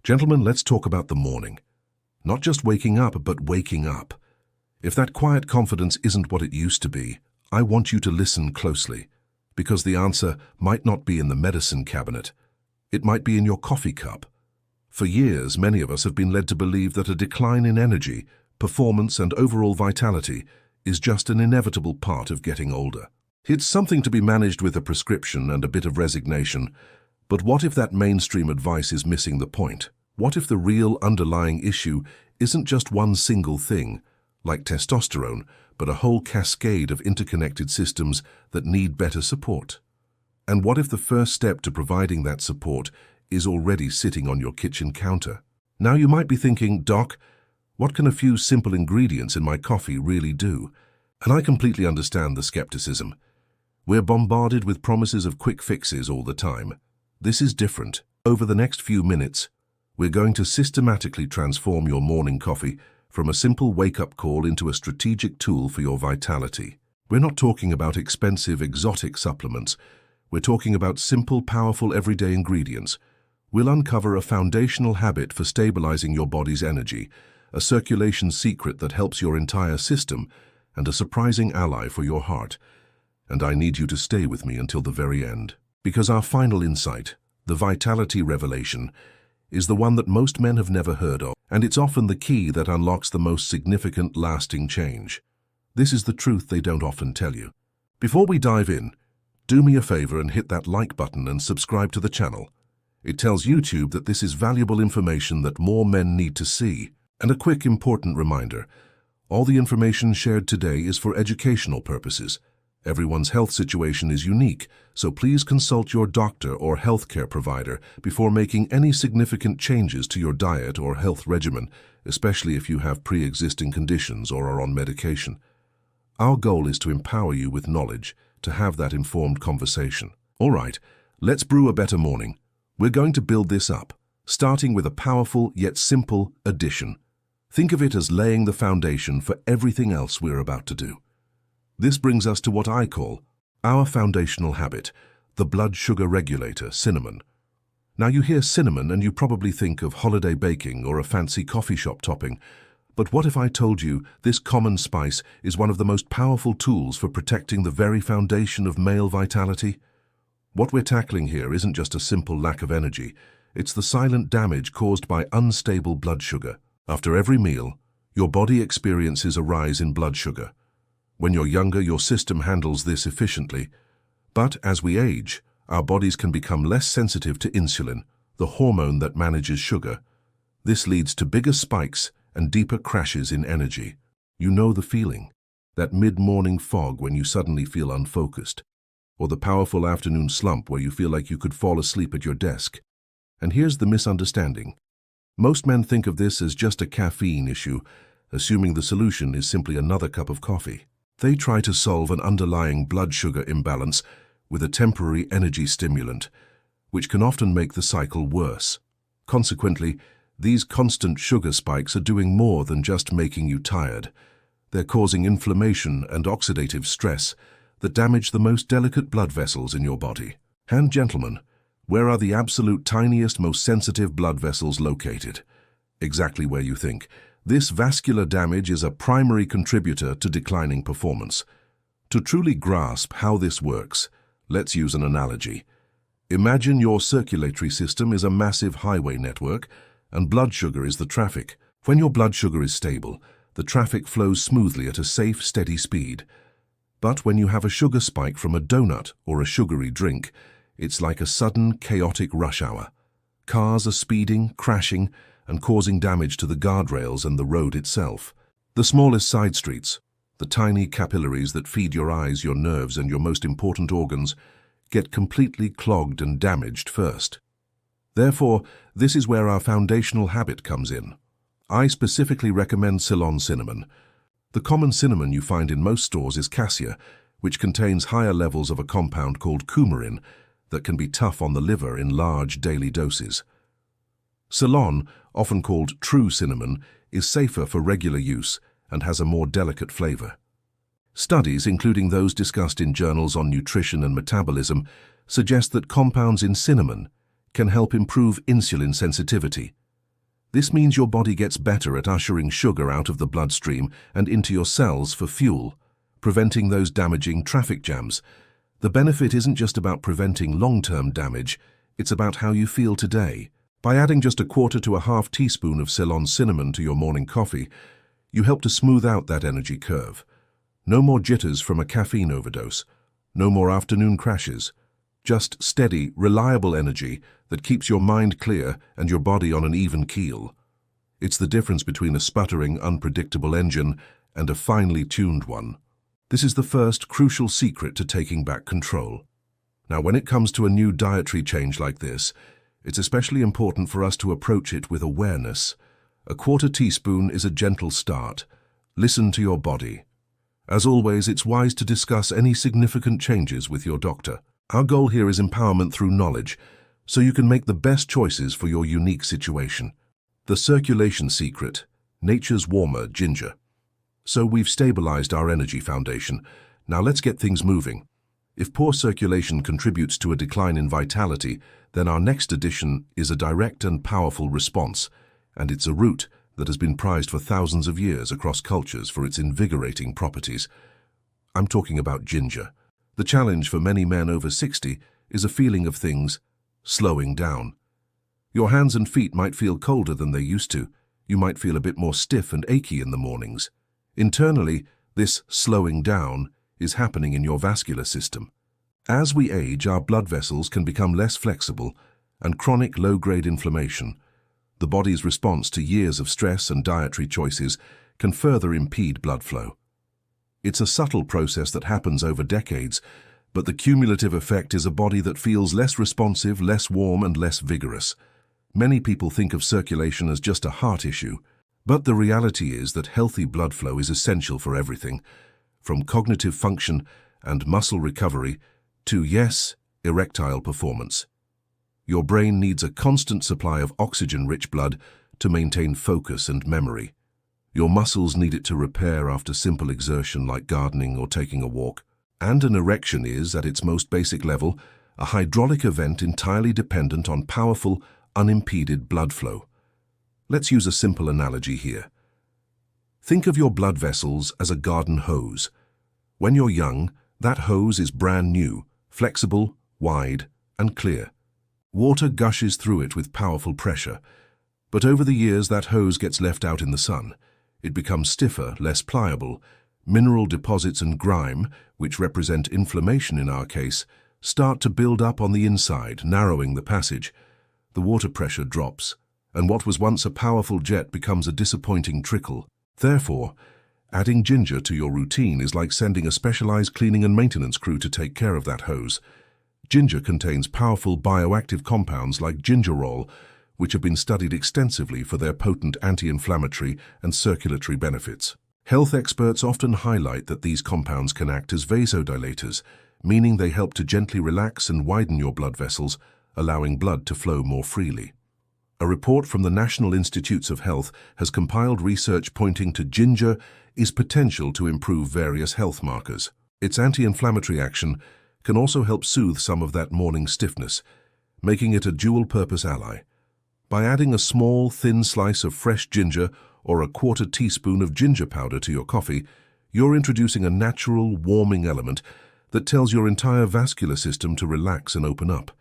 Gentlemen, let's talk about the morning. Not just waking up, but waking up. If that quiet confidence isn't what it used to be, I want you to listen closely, because the answer might not be in the medicine cabinet. It might be in your coffee cup. For years, many of us have been led to believe that a decline in energy, performance, and overall vitality is just an inevitable part of getting older. It's something to be managed with a prescription and a bit of resignation. But what if that mainstream advice is missing the point? What if the real underlying issue isn't just one single thing, like testosterone, but a whole cascade of interconnected systems that need better support? And what if the first step to providing that support is already sitting on your kitchen counter? Now you might be thinking, Doc, what can a few simple ingredients in my coffee really do? And I completely understand the skepticism. We're bombarded with promises of quick fixes all the time. This is different. Over the next few minutes, we're going to systematically transform your morning coffee from a simple wake-up call into a strategic tool for your vitality. We're not talking about expensive, exotic supplements. We're talking about simple, powerful, everyday ingredients. We'll uncover a foundational habit for stabilizing your body's energy, a circulation secret that helps your entire system, and a surprising ally for your heart. And I need you to stay with me until the very end. Because our final insight, the vitality revelation, is the one that most men have never heard of, and it's often the key that unlocks the most significant, lasting change. This is the truth they don't often tell you. Before we dive in, do me a favor and hit that like button and subscribe to the channel. It tells YouTube that this is valuable information that more men need to see. And a quick important reminder, all the information shared today is for educational purposes. Everyone's health situation is unique, so please consult your doctor or healthcare provider before making any significant changes to your diet or health regimen, especially if you have pre-existing conditions or are on medication. Our goal is to empower you with knowledge, to have that informed conversation. All right, let's brew a better morning. We're going to build this up, starting with a powerful yet simple addition. Think of it as laying the foundation for everything else we're about to do. This brings us to what I call our foundational habit, the blood sugar regulator, cinnamon. Now you hear cinnamon and you probably think of holiday baking or a fancy coffee shop topping. But what if I told you this common spice is one of the most powerful tools for protecting the very foundation of male vitality? What we're tackling here isn't just a simple lack of energy. It's the silent damage caused by unstable blood sugar. After every meal, your body experiences a rise in blood sugar. When you're younger, your system handles this efficiently. But as we age, our bodies can become less sensitive to insulin, the hormone that manages sugar. This leads to bigger spikes and deeper crashes in energy. You know the feeling, that mid-morning fog when you suddenly feel unfocused, or the powerful afternoon slump where you feel like you could fall asleep at your desk. And here's the misunderstanding. Most men think of this as just a caffeine issue, assuming the solution is simply another cup of coffee. They try to solve an underlying blood sugar imbalance with a temporary energy stimulant, which can often make the cycle worse. Consequently, these constant sugar spikes are doing more than just making you tired. They're causing inflammation and oxidative stress that damage the most delicate blood vessels in your body. And gentlemen, where are the absolute tiniest, most sensitive blood vessels located? Exactly where you think. This vascular damage is a primary contributor to declining performance. To truly grasp how this works, let's use an analogy. Imagine your circulatory system is a massive highway network, and blood sugar is the traffic. When your blood sugar is stable, the traffic flows smoothly at a safe, steady speed. But when you have a sugar spike from a donut or a sugary drink, it's like a sudden, chaotic rush hour. Cars are speeding, crashing, and causing damage to the guardrails and the road itself. The smallest side streets, the tiny capillaries that feed your eyes, your nerves, and your most important organs, get completely clogged and damaged first. Therefore, this is where our foundational habit comes in. I specifically recommend Ceylon cinnamon. The common cinnamon you find in most stores is cassia, which contains higher levels of a compound called coumarin that can be tough on the liver in large daily doses. Ceylon, often called true cinnamon, is safer for regular use and has a more delicate flavor. Studies, including those discussed in journals on nutrition and metabolism, suggest that compounds in cinnamon can help improve insulin sensitivity, This means your body gets better at ushering sugar out of the bloodstream and into your cells for fuel, preventing those damaging traffic jams. The benefit isn't just about preventing long-term damage, it's about how you feel today. By adding just a quarter to a half teaspoon of Ceylon cinnamon to your morning coffee, you help to smooth out that energy curve. No more jitters from a caffeine overdose. No more afternoon crashes. Just steady, reliable energy that keeps your mind clear and your body on an even keel. It's the difference between a sputtering, unpredictable engine and a finely tuned one. This is the first crucial secret to taking back control. Now, when it comes to a new dietary change like this, it's especially important for us to approach it with awareness. A quarter teaspoon is a gentle start. Listen to your body. As always, it's wise to discuss any significant changes with your doctor. Our goal here is empowerment through knowledge, so you can make the best choices for your unique situation. The circulation secret, nature's warmer ginger. So we've stabilized our energy foundation. Now let's get things moving. If poor circulation contributes to a decline in vitality, then our next addition is a direct and powerful response, and it's a root that has been prized for thousands of years across cultures for its invigorating properties. I'm talking about ginger. The challenge for many men over 60 is a feeling of things slowing down. Your hands and feet might feel colder than they used to. You might feel a bit more stiff and achy in the mornings. Internally, this slowing down is happening in your vascular system. As we age, our blood vessels can become less flexible, and chronic low-grade inflammation, the body's response to years of stress and dietary choices, can further impede blood flow. It's a subtle process that happens over decades, but the cumulative effect is a body that feels less responsive, less warm, and less vigorous. Many people think of circulation as just a heart issue, but the reality is that healthy blood flow is essential for everything, from cognitive function and muscle recovery to, yes, erectile performance. Your brain needs a constant supply of oxygen-rich blood to maintain focus and memory. Your muscles need it to repair after simple exertion like gardening or taking a walk. And an erection is, at its most basic level, a hydraulic event entirely dependent on powerful, unimpeded blood flow. Let's use a simple analogy here. Think of your blood vessels as a garden hose. When you're young, that hose is brand new, flexible, wide, and clear. Water gushes through it with powerful pressure, but over the years that hose gets left out in the sun. It becomes stiffer, less pliable. Mineral deposits and grime, which represent inflammation in our case, start to build up on the inside, narrowing the passage. The water pressure drops, and what was once a powerful jet becomes a disappointing trickle. Therefore, adding ginger to your routine is like sending a specialized cleaning and maintenance crew to take care of that hose. Ginger contains powerful bioactive compounds like gingerol, which have been studied extensively for their potent anti-inflammatory and circulatory benefits. Health experts often highlight that these compounds can act as vasodilators, meaning they help to gently relax and widen your blood vessels, allowing blood to flow more freely. A report from the National Institutes of Health has compiled research pointing to ginger is potential to improve various health markers. Its anti-inflammatory action can also help soothe some of that morning stiffness, making it a dual-purpose ally. By adding a small, thin slice of fresh ginger or a quarter teaspoon of ginger powder to your coffee, you're introducing a natural, warming element that tells your entire vascular system to relax and open up.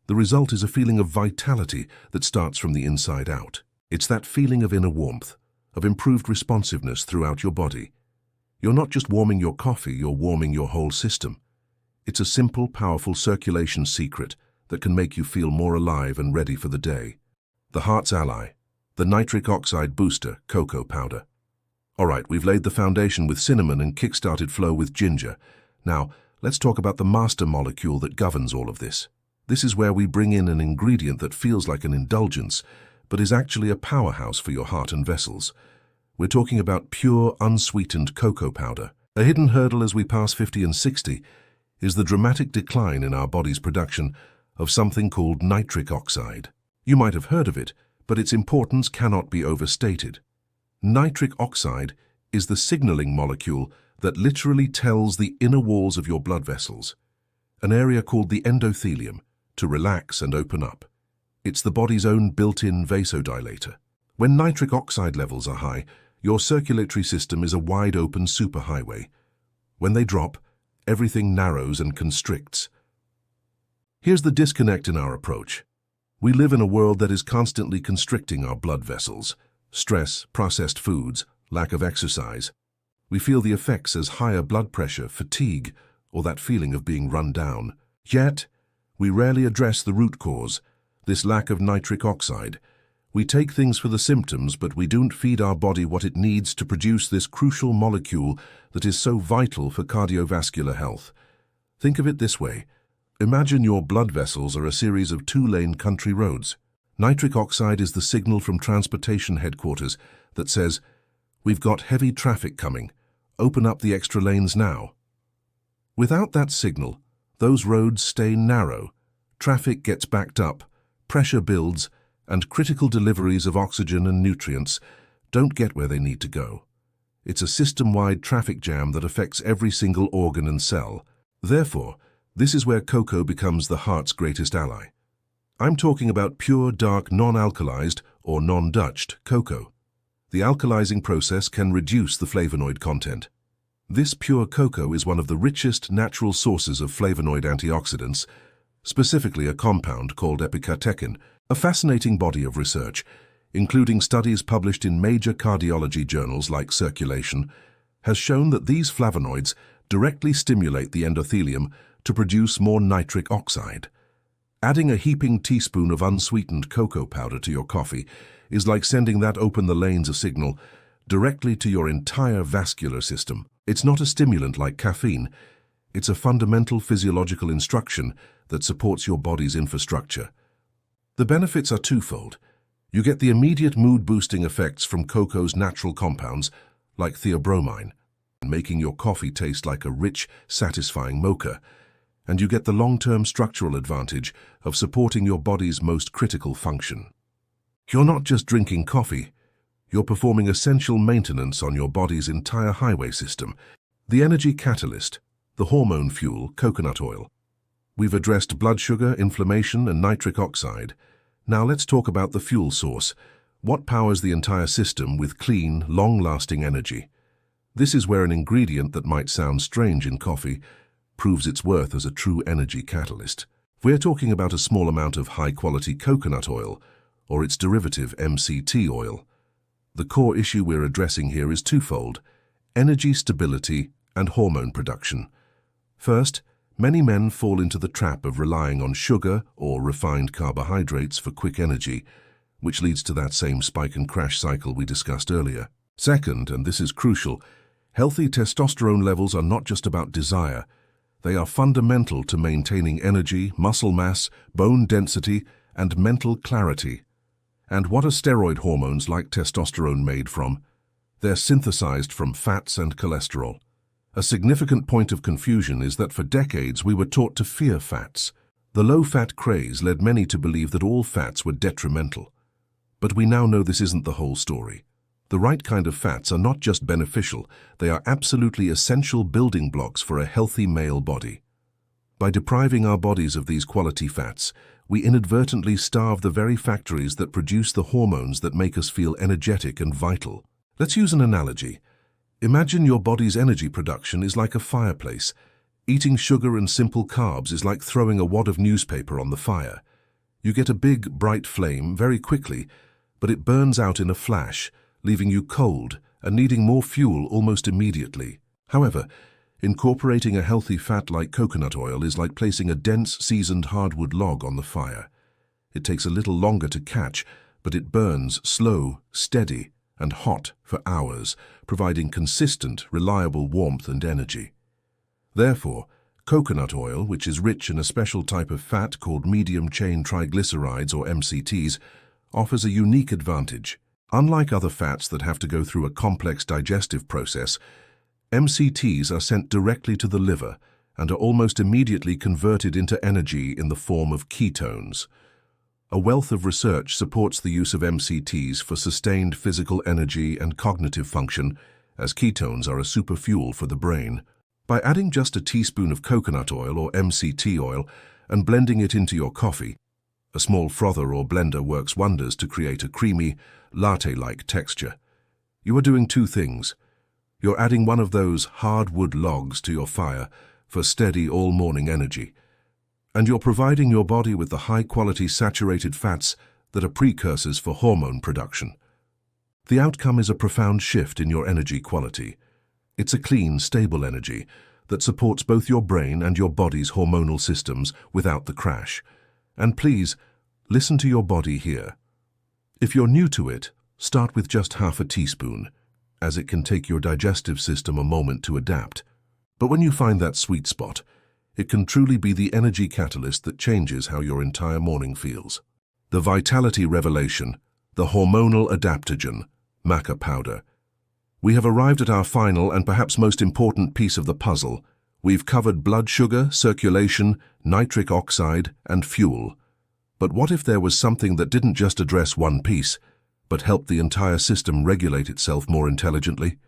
The result is a feeling of vitality that starts from the inside out. It's that feeling of inner warmth, of improved responsiveness throughout your body. You're not just warming your coffee, you're warming your whole system. It's a simple, powerful circulation secret that can make you feel more alive and ready for the day. The heart's ally, the nitric oxide booster, cocoa powder. All right, we've laid the foundation with cinnamon and kick-started flow with ginger. Now, let's talk about the master molecule that governs all of this. This is where we bring in an ingredient that feels like an indulgence, but is actually a powerhouse for your heart and vessels. We're talking about pure, unsweetened cocoa powder. A hidden hurdle as we pass 50 and 60 is the dramatic decline in our body's production of something called nitric oxide. You might have heard of it, but its importance cannot be overstated. Nitric oxide is the signaling molecule that literally tells the inner walls of your blood vessels, an area called the endothelium, to relax and open up. It's the body's own built-in vasodilator. When nitric oxide levels are high, your circulatory system is a wide-open superhighway. When they drop, everything narrows and constricts. Here's the disconnect in our approach. We live in a world that is constantly constricting our blood vessels. Stress, processed foods, lack of exercise. We feel the effects as higher blood pressure, fatigue, or that feeling of being run down. Yet, we rarely address the root cause, this lack of nitric oxide. We take things for the symptoms, but we don't feed our body what it needs to produce this crucial molecule that is so vital for cardiovascular health. Think of it this way. Imagine your blood vessels are a series of two-lane country roads. Nitric oxide is the signal from transportation headquarters that says, "We've got heavy traffic coming. Open up the extra lanes now." Without that signal, those roads stay narrow, traffic gets backed up, pressure builds, and critical deliveries of oxygen and nutrients don't get where they need to go. It's a system-wide traffic jam that affects every single organ and cell. Therefore, this is where cocoa becomes the heart's greatest ally. I'm talking about pure, dark, non-alkalized or non-Dutched cocoa. The alkalizing process can reduce the flavonoid content. This pure cocoa is one of the richest natural sources of flavonoid antioxidants, specifically a compound called epicatechin, a fascinating body of research, including studies published in major cardiology journals like Circulation, has shown that these flavonoids directly stimulate the endothelium to produce more nitric oxide. Adding a heaping teaspoon of unsweetened cocoa powder to your coffee is like sending that open the lanes a signal directly to your entire vascular system. It's not a stimulant like caffeine. It's a fundamental physiological instruction that supports your body's infrastructure. The benefits are twofold. You get the immediate mood-boosting effects from cocoa's natural compounds, like theobromine, making your coffee taste like a rich, satisfying mocha, and you get the long-term structural advantage of supporting your body's most critical function. You're not just drinking coffee, you're performing essential maintenance on your body's entire highway system. The energy catalyst, the hormone fuel, coconut oil. We've addressed blood sugar, inflammation, and nitric oxide. Now let's talk about the fuel source. What powers the entire system with clean, long-lasting energy? This is where an ingredient that might sound strange in coffee proves its worth as a true energy catalyst. We're talking about a small amount of high-quality coconut oil, or its derivative MCT oil. The core issue we're addressing here is twofold: energy stability and hormone production. First, many men fall into the trap of relying on sugar or refined carbohydrates for quick energy, which leads to that same spike and crash cycle we discussed earlier. Second, and this is crucial, healthy testosterone levels are not just about desire. They are fundamental to maintaining energy, muscle mass, bone density, and mental clarity. And what are steroid hormones like testosterone made from? They're synthesized from fats and cholesterol. A significant point of confusion is that for decades we were taught to fear fats. The low-fat craze led many to believe that all fats were detrimental. But we now know this isn't the whole story. The right kind of fats are not just beneficial, they are absolutely essential building blocks for a healthy male body. By depriving our bodies of these quality fats, we inadvertently starve the very factories that produce the hormones that make us feel energetic and vital. Let's use an analogy. Imagine your body's energy production is like a fireplace. Eating sugar and simple carbs is like throwing a wad of newspaper on the fire. You get a big, bright flame very quickly, but it burns out in a flash, leaving you cold and needing more fuel almost immediately. However, incorporating a healthy fat like coconut oil is like placing a dense, seasoned hardwood log on the fire. It takes a little longer to catch, but it burns slow, steady, and hot for hours, providing consistent, reliable warmth and energy. Therefore, coconut oil, which is rich in a special type of fat called medium-chain triglycerides or MCTs, offers a unique advantage. Unlike other fats that have to go through a complex digestive process, MCTs are sent directly to the liver and are almost immediately converted into energy in the form of ketones. A wealth of research supports the use of MCTs for sustained physical energy and cognitive function, as ketones are a superfuel for the brain. By adding just a teaspoon of coconut oil or MCT oil and blending it into your coffee, A small frother or blender works wonders to create a creamy, latte-like texture. You are doing two things. You're adding one of those hardwood logs to your fire for steady all-morning energy, and you're providing your body with the high-quality saturated fats that are precursors for hormone production. The outcome is a profound shift in your energy quality. It's a clean, stable energy that supports both your brain and your body's hormonal systems without the crash. And please, listen to your body here. If you're new to it, start with just half a teaspoon, as it can take your digestive system a moment to adapt. But when you find that sweet spot, it can truly be the energy catalyst that changes how your entire morning feels. The vitality revelation, the hormonal adaptogen, Maca powder. We have arrived at our final and perhaps most important piece of the puzzle. We've covered blood sugar, circulation, nitric oxide, and fuel. But what if there was something that didn't just address one piece, but helped the entire system regulate itself more intelligently?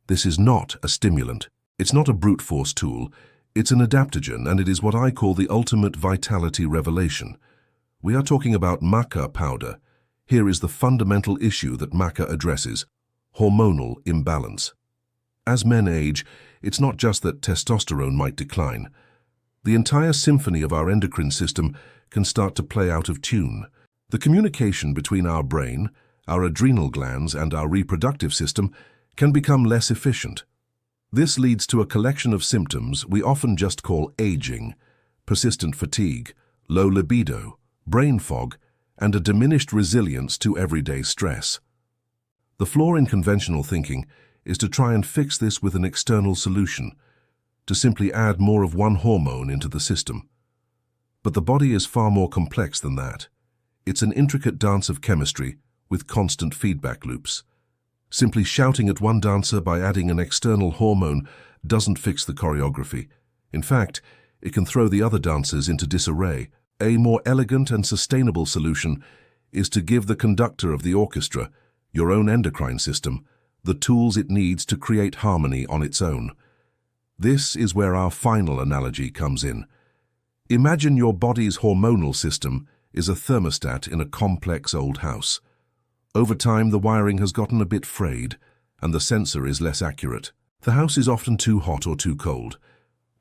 This is not a stimulant. It's not a brute force tool. It's an adaptogen, and it is what I call the ultimate vitality revelation. We are talking about Maca powder. Here is the fundamental issue that Maca addresses: hormonal imbalance. As men age, it's not just that testosterone might decline. The entire symphony of our endocrine system can start to play out of tune. The communication between our brain, our adrenal glands, and our reproductive system can become less efficient. This leads to a collection of symptoms we often just call aging: persistent fatigue, low libido, brain fog, and a diminished resilience to everyday stress. The flaw in conventional thinking is to try and fix this with an external solution, to simply add more of one hormone into the system. But the body is far more complex than that. It's an intricate dance of chemistry with constant feedback loops. Simply shouting at one dancer by adding an external hormone doesn't fix the choreography. In fact, it can throw the other dancers into disarray. A more elegant and sustainable solution is to give the conductor of the orchestra, your own endocrine system, the tools it needs to create harmony on its own. This is where our final analogy comes in. Imagine your body's hormonal system is a thermostat in a complex old house. Over time, the wiring has gotten a bit frayed, and the sensor is less accurate. The house is often too hot or too cold.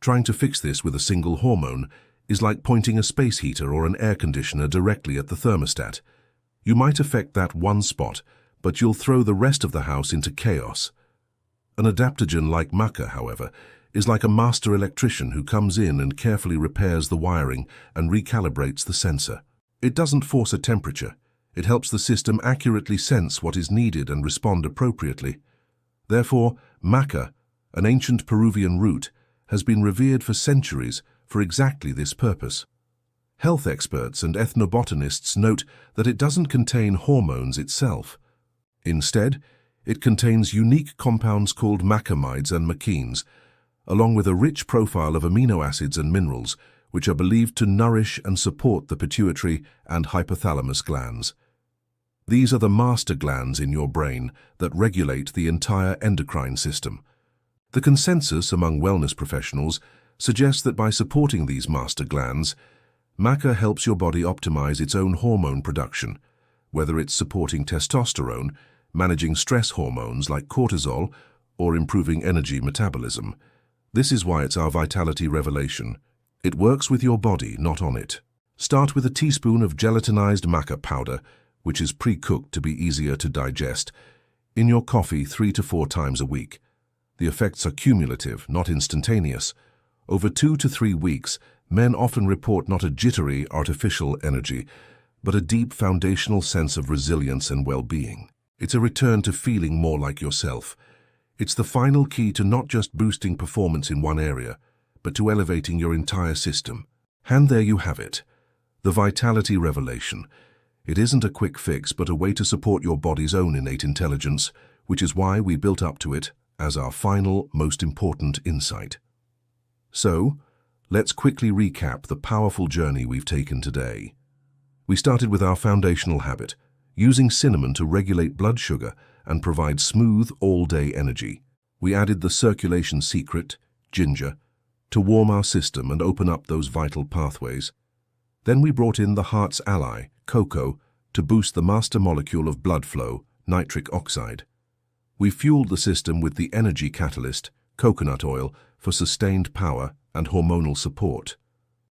Trying to fix this with a single hormone is like pointing a space heater or an air conditioner directly at the thermostat. You might affect that one spot, but you'll throw the rest of the house into chaos. An adaptogen like Maca, however, is like a master electrician who comes in and carefully repairs the wiring and recalibrates the sensor. It doesn't force a temperature. It helps the system accurately sense what is needed and respond appropriately. Therefore, Maca, an ancient Peruvian root, has been revered for centuries for exactly this purpose. Health experts and ethnobotanists note that it doesn't contain hormones itself. Instead, it contains unique compounds called macamides and machenes, along with a rich profile of amino acids and minerals, which are believed to nourish and support the pituitary and hypothalamus glands. These are the master glands in your brain that regulate the entire endocrine system. The consensus among wellness professionals suggests that by supporting these master glands, Maca helps your body optimize its own hormone production, whether it's supporting testosterone, managing stress hormones like cortisol, or improving energy metabolism. This is why it's our vitality revelation. It works with your body, not on it. Start with a teaspoon of gelatinized Maca powder, which is pre-cooked to be easier to digest, in your coffee 3 to 4 times a week. The effects are cumulative, not instantaneous. Over 2 to 3 weeks, men often report not a jittery, artificial energy, but a deep foundational sense of resilience and well-being. It's a return to feeling more like yourself. It's the final key to not just boosting performance in one area, but to elevating your entire system. And there you have it, the vitality revelation. It isn't a quick fix, but a way to support your body's own innate intelligence, which is why we built up to it as our final, most important insight. So, let's quickly recap the powerful journey we've taken today. We started with our foundational habit, using cinnamon to regulate blood sugar and provide smooth, all-day energy. We added the circulation secret, ginger, to warm our system and open up those vital pathways. Then we brought in the heart's ally, cocoa, to boost the master molecule of blood flow, nitric oxide. We fueled the system with the energy catalyst, coconut oil, for sustained power and hormonal support.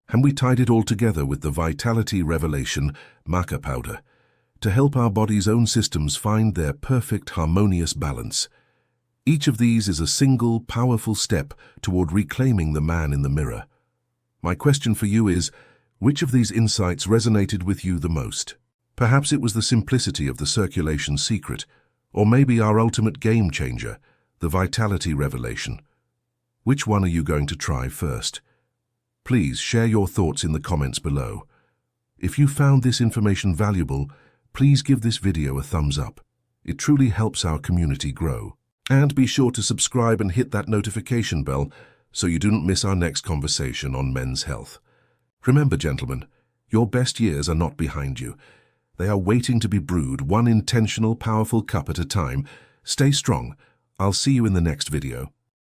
And we tied it all together with the vitality revelation, Maca powder, to help our body's own systems find their perfect harmonious balance. Each of these is a single, powerful step toward reclaiming the man in the mirror. My question for you is, which of these insights resonated with you the most? Perhaps it was the simplicity of the circulation secret, or maybe our ultimate game changer, the vitality revelation. Which one are you going to try first? Please share your thoughts in the comments below. If you found this information valuable, please give this video a thumbs up. It truly helps our community grow. And be sure to subscribe and hit that notification bell so you don't miss our next conversation on men's health. Remember, gentlemen, your best years are not behind you. They are waiting to be brewed, one intentional, powerful cup at a time. Stay strong. I'll see you in the next video.